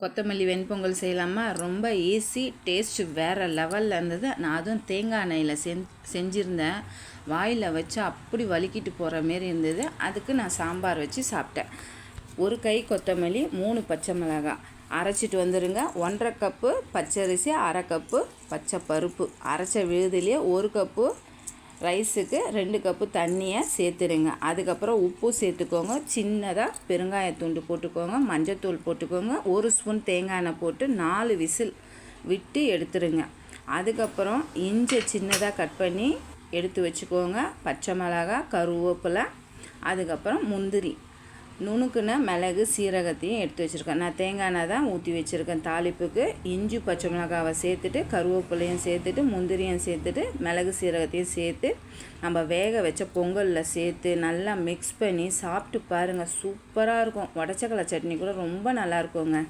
கொத்தமல்லி வெண்பொங்கல் செய்யலாமா? ரொம்ப ஈஸி, டேஸ்ட்டு வேறு லெவலில் இருந்தது. நான் அதுவும் தேங்காய் எண்ணெயில் செஞ்சுருந்தேன். வாயில் வச்சு அப்படி வலிக்கிட்டு போகிற மாரி இருந்தது. அதுக்கு நான் சாம்பார் வச்சு சாப்பிட்டேன். ஒரு கை கொத்தமல்லி, 3 பச்சை மிளகாய் அரைச்சிட்டு வந்துடுங்க. 1½ கப்பு பச்சரிசி, 1/2 கப்பு பச்சை பருப்பு அரைச்ச விழுதுலேயே 1 கப்பு ரைஸுக்கு 2 கப்பு தண்ணியை சேர்த்துடுங்க. அதுக்கப்புறம் உப்பு சேர்த்துக்கோங்க. சின்னதாக பெருங்காயத்தூண்டு போட்டுக்கோங்க. மஞ்சத்தூள் போட்டுக்கோங்க. 1 ஸ்பூன் தேங்காய் எண்ணெய் போட்டு 4 விசில் விட்டு எடுத்துடுங்க. அதுக்கப்புறம் இஞ்சி சின்னதாக கட் பண்ணி எடுத்து வச்சுக்கோங்க. பச்சை மிளகாய், கருவேப்பிலை, அதுக்கப்புறம் முந்திரி, நுணுக்குன மிளகு, சீரகத்தையும் எடுத்து வச்சுருக்கேன். நான் தேங்காய் எண்ணெய் தான் ஊற்றி வச்சுருக்கேன் தாளிப்புக்கு. இஞ்சி பச்சை மிளகாவை சேர்த்துட்டு, கருவேப்பிலையும் சேர்த்துட்டு, முந்திரியும் சேர்த்துட்டு, மிளகு சீரகத்தையும் சேர்த்து நம்ம வேக வச்ச பொங்கலில் சேர்த்து நல்லா மிக்ஸ் பண்ணி சாப்பிட்டு பாருங்கள். சூப்பராக இருக்கும். உடச்சக்கடலை சட்னி கூட ரொம்ப நல்லா இருக்குங்க.